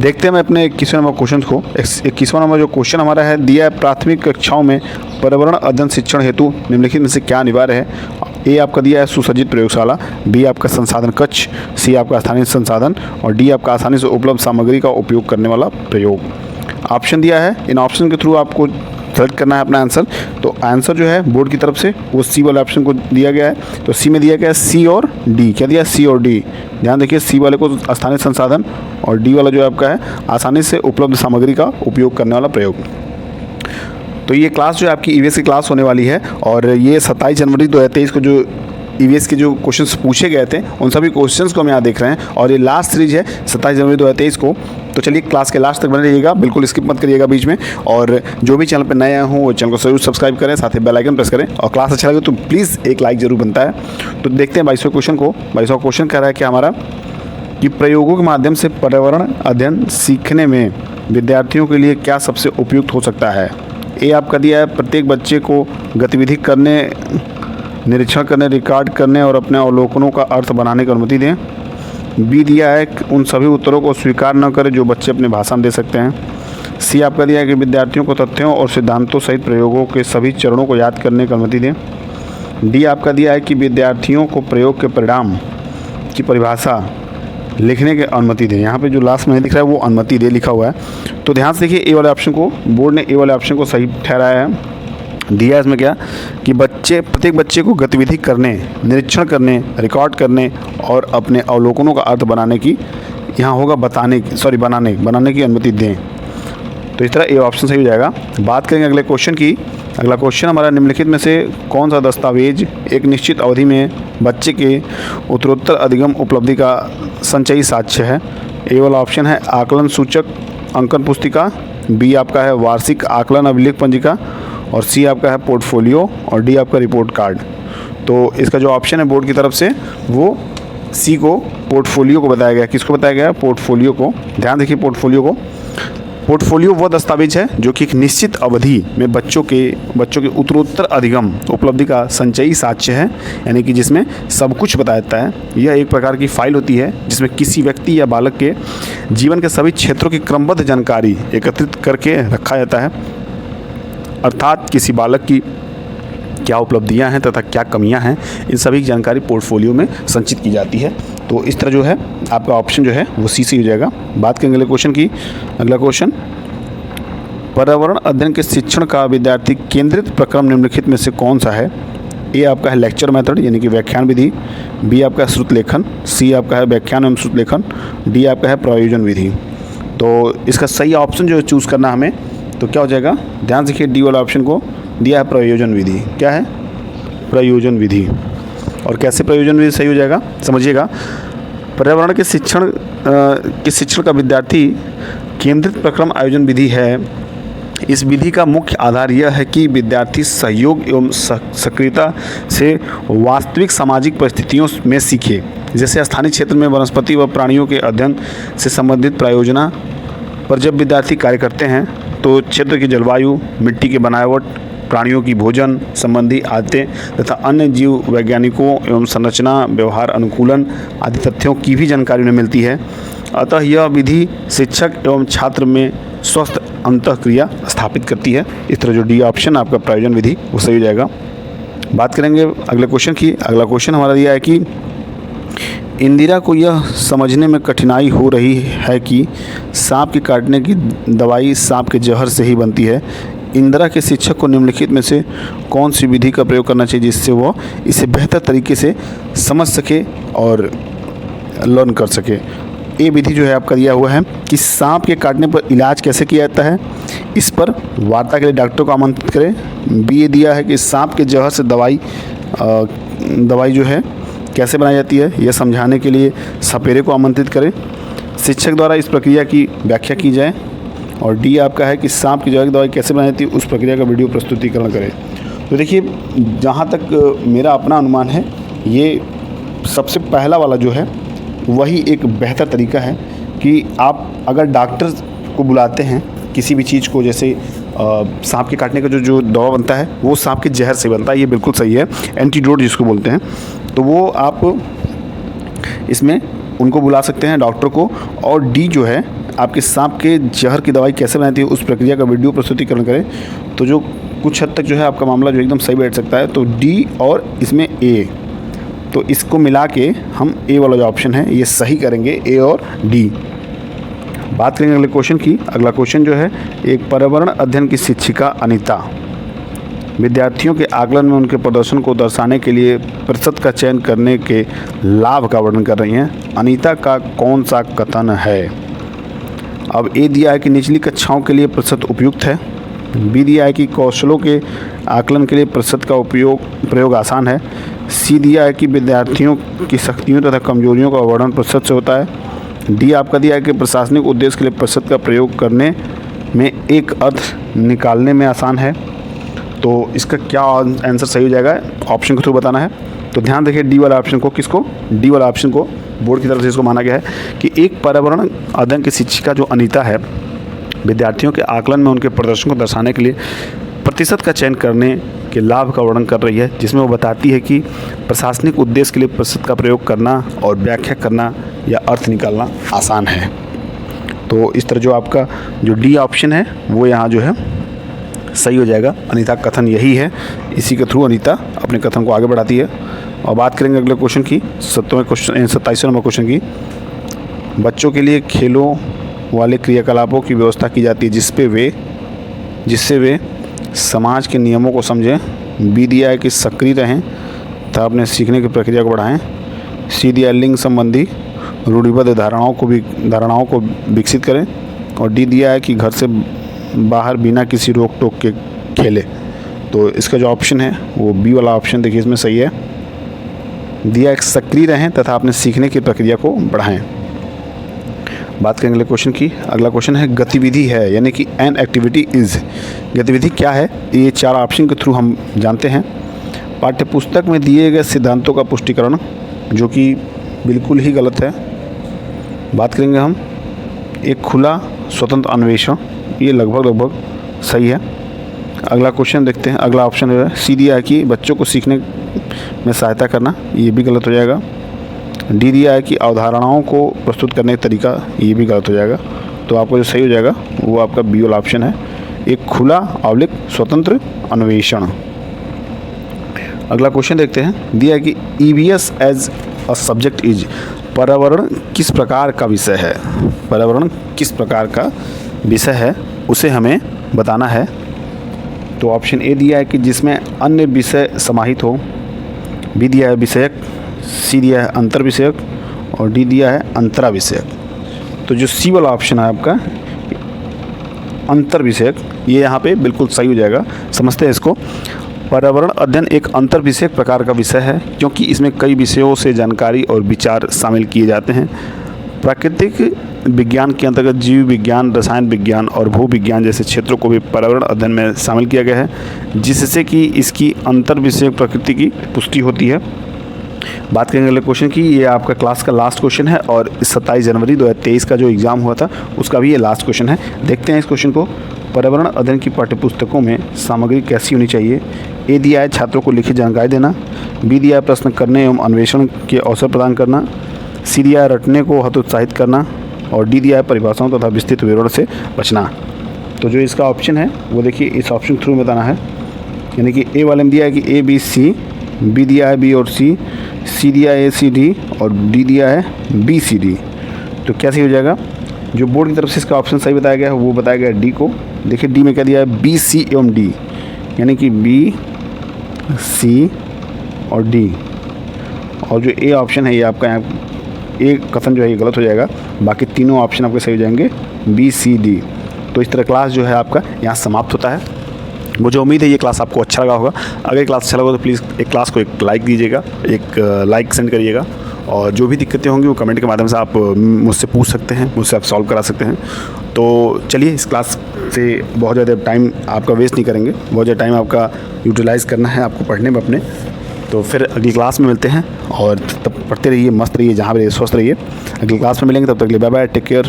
देखते हैं मैं अपने 21वें नंबर क्वेश्चन को। 21वां नंबर जो क्वेश्चन हमारा है दिया है, प्राथमिक कक्षाओं में पर्यावरण अध्ययन शिक्षण हेतु निम्नलिखित में से क्या अनिवार्य है। ए आपका दिया है सुसज्जित प्रयोगशाला, बी आपका संसाधन कक्ष, सी आपका स्थानीय संसाधन और डी आपका आसानी से उपलब्ध सामग्री का उपयोग करने वाला प्रयोग। ऑप्शन दिया है, इन ऑप्शन के थ्रू आपको सेलेक्ट करना है अपना आंसर। तो आंसर जो है बोर्ड की तरफ से वो सी वाले ऑप्शन को दिया गया है। तो सी में दिया गया है सी और डी। क्या दिया है? सी और डी। ध्यान देखिए, सी वाले को स्थानीय संसाधन और डी वाला जो है आपका है आसानी से उपलब्ध सामग्री का उपयोग करने वाला प्रयोग। तो ये क्लास जो है आपकी ईवीएस की क्लास होने वाली है और ये 27 जनवरी 2023 को जो ईवीएस के जो क्वेश्चंस पूछे गए थे उन सभी क्वेश्चंस को हम यहाँ देख रहे हैं और ये लास्ट सीरीज है 27 जनवरी 2023 को। तो चलिए क्लास के लास्ट तक बने रहिएगा, बिल्कुल स्किप मत करिएगा बीच में। और जो भी चैनल पर नए हों वो चैनल को जरूर सब्सक्राइब करें, साथ ही बेल आइकन प्रेस करें और क्लास अच्छा लगे तो प्लीज़ एक लाइक ज़रूर बनता है। तो देखते हैं 22वें क्वेश्चन को। 22वां क्वेश्चन कह रहा है कि हमारा कि प्रयोगों के माध्यम से पर्यावरण अध्ययन सीखने में विद्यार्थियों के लिए क्या सबसे उपयुक्त हो सकता है। ए आपका दिया है प्रत्येक बच्चे को गतिविधि करने, निरीक्षण करने, रिकॉर्ड करने और अपने अवलोकनों का अर्थ बनाने की अनुमति दें। बी दिया है उन सभी उत्तरों को स्वीकार न करें जो बच्चे अपनी भाषा में दे सकते हैं। सी आपका दिया है कि विद्यार्थियों को तथ्यों और सिद्धांतों सहित प्रयोगों के सभी चरणों को याद करने की अनुमति दें। डी आपका दिया है कि विद्यार्थियों को प्रयोग के परिणाम की परिभाषा लिखने की अनुमति दें। यहाँ पे जो लास्ट में दिख रहा है वो अनुमति दे लिखा हुआ है। तो ध्यान से देखिए, ए वाले ऑप्शन को बोर्ड ने ए वाले ऑप्शन को सही ठहराया है। दिया इसमें क्या कि प्रत्येक बच्चे को गतिविधि करने, निरीक्षण करने, रिकॉर्ड करने और अपने अवलोकनों का अर्थ बनाने की, यहाँ होगा बनाने की अनुमति दें। तो इस तरह ए ऑप्शन सही हो जाएगा। बात करेंगे अगले क्वेश्चन की। अगला क्वेश्चन हमारा निम्नलिखित में से कौन सा दस्तावेज एक निश्चित अवधि में बच्चे के उत्तरोत्तर अधिगम उपलब्धि का संचयी साक्ष्य है। ए वाला ऑप्शन है आकलन सूचक अंकन पुस्तिका, बी आपका है वार्षिक आकलन अभिलेख पंजिका और सी आपका है पोर्टफोलियो और डी आपका रिपोर्ट कार्ड। तो इसका जो ऑप्शन है बोर्ड की तरफ से वो सी को, पोर्टफोलियो को बताया गया। किसको बताया गया? पोर्टफोलियो को। ध्यान देखिए, पोर्टफोलियो वह दस्तावेज है जो कि एक निश्चित अवधि में बच्चों के उत्तरोत्तर अधिगम उपलब्धि का संचयी साक्ष्य है, यानी कि जिसमें सब कुछ बताया जाता है। यह एक प्रकार की फाइल होती है जिसमें किसी व्यक्ति या बालक के जीवन के सभी क्षेत्रों की क्रमबद्ध जानकारी एकत्रित करके रखा जाता है, अर्थात किसी बालक की क्या उपलब्धियां हैं तथा क्या कमियां हैं, इन सभी की जानकारी पोर्टफोलियो में संचित की जाती है। तो इस तरह जो है आपका ऑप्शन जो है वो सी हो जाएगा। बात करेंगे अगले क्वेश्चन की। अगला क्वेश्चन, पर्यावरण अध्ययन के शिक्षण का विद्यार्थी केंद्रित प्रक्रम निम्नलिखित में से कौन सा है। ए आपका है लेक्चर मेथड यानी कि व्याख्यान विधि, बी आपका है श्रुत लेखन, सी आपका है व्याख्यान एवं श्रुत लेखन, डी आपका है प्रयोजन विधि। तो इसका सही ऑप्शन जो चूज़ करना हमें, तो क्या हो जाएगा? ध्यान से देखिए, डी वाला ऑप्शन को दिया है प्रयोजन विधि। क्या है? प्रयोजन विधि। और कैसे प्रयोजन विधि सही हो जाएगा समझिएगा। पर्यावरण के शिक्षण का विद्यार्थी केंद्रित प्रक्रम आयोजन विधि है। इस विधि का मुख्य आधार यह है कि विद्यार्थी सहयोग एवं सक्रियता से वास्तविक सामाजिक परिस्थितियों में सीखे। जैसे स्थानीय क्षेत्र में वनस्पति व प्राणियों के अध्ययन से संबंधित प्रायोजना पर जब विद्यार्थी कार्य करते हैं तो क्षेत्र की जलवायु, मिट्टी की बनावट, प्राणियों की भोजन संबंधी आदतें तथा अन्य जीव वैज्ञानिकों एवं संरचना, व्यवहार, अनुकूलन आदि तथ्यों की भी जानकारी उन्हें मिलती है। अतः यह विधि शिक्षक एवं छात्र में स्वस्थ अंतःक्रिया स्थापित करती है। इस तरह जो डी ऑप्शन आपका प्रयोजन विधि वो सही हो जाएगा। बात करेंगे अगले क्वेश्चन की। अगला क्वेश्चन हमारा दिया है कि इंदिरा को यह समझने में कठिनाई हो रही है कि सांप के काटने की दवाई सांप के जहर से ही बनती है। इंदिरा के शिक्षक को निम्नलिखित में से कौन सी विधि का प्रयोग करना चाहिए जिससे वह इसे बेहतर तरीके से समझ सके और लर्न कर सके। ये विधि जो है आपका दिया हुआ है कि सांप के काटने पर इलाज कैसे किया जाता है, इस पर वार्ता के लिए डॉक्टर को आमंत्रित करें। बी ये दिया है कि सांप के जहर से दवाई जो है कैसे बनाई जाती है, यह समझाने के लिए सपेरे को आमंत्रित करें। शिक्षक द्वारा इस प्रक्रिया की व्याख्या की जाए। और डी आपका है कि सांप की जहर की दवाई कैसे बनाई जाती है उस प्रक्रिया का वीडियो प्रस्तुतिकरण करें। तो देखिए, जहाँ तक मेरा अपना अनुमान है, ये सबसे पहला वाला जो है वही एक बेहतर तरीका है कि आप अगर डॉक्टर को बुलाते हैं किसी भी चीज़ को, जैसे सांप के काटने का जो दवा बनता है वो सांप के जहर से बनता है, ये बिल्कुल सही है, एंटीडोट जिसको बोलते हैं। तो वो आप इसमें उनको बुला सकते हैं डॉक्टर को। और डी जो है आपके सांप के जहर की दवाई कैसे बनाती है उस प्रक्रिया का वीडियो प्रस्तुतिकरण करें, तो जो कुछ हद तक जो है आपका मामला जो एकदम सही बैठ सकता है। तो डी और इसमें ए, तो इसको मिला के हम ए वाला जो ऑप्शन है ये सही करेंगे, ए और डी। बात करेंगे अगले क्वेश्चन की। अगला क्वेश्चन जो है, एक पर्यावरण अध्ययन की शिक्षिका अनीता विद्यार्थियों के आकलन में उनके प्रदर्शन को दर्शाने के लिए प्रतिशत का चयन करने के लाभ का वर्णन कर रही हैं। अनीता का कौन सा कथन है? अब ए दिया है कि निचली कक्षाओं के लिए प्रतिशत उपयुक्त है, बी दिया है कि कौशलों के आकलन के लिए प्रतिशत का प्रयोग आसान है, सी दिया है कि विद्यार्थियों की शक्तियों तथा कमजोरियों का वर्णन प्रतिशत से होता है, डी आपका दिया है कि प्रशासनिक उद्देश्य के लिए प्रतिशत का प्रयोग करने में एक अर्थ निकालने में आसान है। तो इसका क्या आंसर सही हो जाएगा, ऑप्शन के थ्रू बताना है। तो ध्यान रखिए डी वाला ऑप्शन को, किसको? डी वाला ऑप्शन को बोर्ड की तरफ से इसको माना गया है कि एक पर्यावरण अध्ययन की शिक्षिका जो अनीता है विद्यार्थियों के आकलन में उनके प्रदर्शन को दर्शाने के लिए प्रतिशत का चयन करने के लाभ का वर्णन कर रही है, जिसमें वो बताती है कि प्रशासनिक उद्देश्य के लिए प्रतिशत का प्रयोग करना और व्याख्या करना या अर्थ निकालना आसान है। तो इस तरह जो आपका जो डी ऑप्शन है वो यहाँ जो है सही हो जाएगा। अनीता का कथन यही है, इसी के थ्रू अनीता अपने कथन को आगे बढ़ाती है। और बात करेंगे अगले क्वेश्चन की, 27वें नंबर क्वेश्चन की। बच्चों के लिए खेलों वाले क्रियाकलापों की व्यवस्था की जाती है जिससे वे समाज के नियमों को समझें। बी दिया है कि सक्रिय रहें तथा अपने सीखने की प्रक्रिया को बढ़ाएं। सी दिया है लिंग संबंधी रूढ़िबद्ध धारणाओं को विकसित करें। और डी दिया है कि घर से बाहर बिना किसी रोक टोक के खेले। तो इसका जो ऑप्शन है वो बी वाला ऑप्शन देखिए इसमें सही है। दिया एक सक्रिय रहें तथा अपने सीखने की प्रक्रिया को बढ़ाएं। बात करेंगे अगले क्वेश्चन की। अगला क्वेश्चन है गतिविधि है, यानी कि एन एक्टिविटी इज। गतिविधि क्या है ये 4 ऑप्शन के थ्रू हम जानते हैं। पाठ्यपुस्तक में दिए गए सिद्धांतों का पुष्टिकरण, जो कि बिल्कुल ही गलत है। बात करेंगे हम एक खुला स्वतंत्र अन्वेषण, ये लगभग सही है। अगला क्वेश्चन देखते हैं। अगला ऑप्शन है सी दिया है कि बच्चों को सीखने में सहायता करना, ये भी गलत हो जाएगा। डी दिया है कि अवधारणाओं को प्रस्तुत करने का तरीका, ये भी गलत हो जाएगा। तो आपको जो सही हो जाएगा वो आपका बी वाला ऑप्शन है, एक खुला स्वतंत्र अन्वेषण। अगला क्वेश्चन देखते हैं। दिया है कि EVS as a subject is. पर्यावरण किस प्रकार का विषय है? पर्यावरण किस प्रकार का विषय है उसे हमें बताना है। तो ऑप्शन ए दिया है कि जिसमें अन्य विषय समाहित हो, बी दिया है विषयक, सी दिया है अंतर विषयक और डी दिया है अंतरा विषयक। तो जो सी वाला ऑप्शन है आपका अंतर विषयक, ये यहाँ पे बिल्कुल सही हो जाएगा। समझते हैं इसको। पर्यावरण अध्ययन एक अंतर विषयक प्रकार का विषय है क्योंकि इसमें कई विषयों से जानकारी और विचार शामिल किए जाते हैं। प्राकृतिक विज्ञान के अंतर्गत जीव विज्ञान, रसायन विज्ञान और भू विज्ञान जैसे क्षेत्रों को भी पर्यावरण अध्ययन में शामिल किया गया है, जिससे कि इसकी अंतर विषयक प्रकृति की पुष्टि होती है। बात करेंगे अगले क्वेश्चन की। ये आपका क्लास का लास्ट क्वेश्चन है और 27 जनवरी 2023 का जो एग्ज़ाम हुआ था उसका भी ये लास्ट क्वेश्चन है। देखते हैं इस क्वेश्चन को। पर्यावरण अध्ययन की पाठ्यपुस्तकों में सामग्री कैसी होनी चाहिए? ए दिया है छात्रों को लिखित जानकारी देना, बी दिया है प्रश्न करने एवं अन्वेषण के अवसर प्रदान करना, सी दिया है रटने को हतोत्साहित करना और डी दिया है परिभाषाओं तथा विस्तृत विवरण से बचना। तो जो इसका ऑप्शन है वो देखिए इस ऑप्शन थ्रू बताना है, यानी कि ए वाले में दिया है कि ए बी सी, बी दिया है बी और सी दिया है ए सी डी और डी दिया है बी सी डी। तो क्या सही हो जाएगा? जो बोर्ड की तरफ से इसका ऑप्शन सही बताया गया है वो बताया गया है डी को। देखिए डी में क्या दिया है बी सी एवं डी, यानी कि बी सी और डी। और जो ए ऑप्शन है ये आपका यहाँ ए कथन जो है ये गलत हो जाएगा, बाकी तीनों ऑप्शन आपके सही हो जाएंगे बी सी डी। तो इस तरह क्लास जो है आपका यहाँ समाप्त होता है। मुझे उम्मीद है ये क्लास आपको अच्छा लगा होगा। अगर ये क्लास अच्छा लगा तो प्लीज़ एक क्लास को एक लाइक दीजिएगा, एक लाइक सेंड करिएगा और जो भी दिक्कतें होंगी वो कमेंट के माध्यम से आप मुझसे पूछ सकते हैं, मुझसे आप सॉल्व करा सकते हैं। तो चलिए इस क्लास से बहुत ज़्यादा टाइम आपका वेस्ट नहीं करेंगे, बहुत ज़्यादा टाइम आपका यूटिलाइज़ करना है आपको पढ़ने में अपने। तो फिर अगली क्लास में मिलते हैं और तब पढ़ते रहिए, मस्त रहिए, जहाँ भी रहिए स्वस्थ रहिए। अगली क्लास में मिलेंगे, तब तक के लिए बाय बाय, टेक केयर।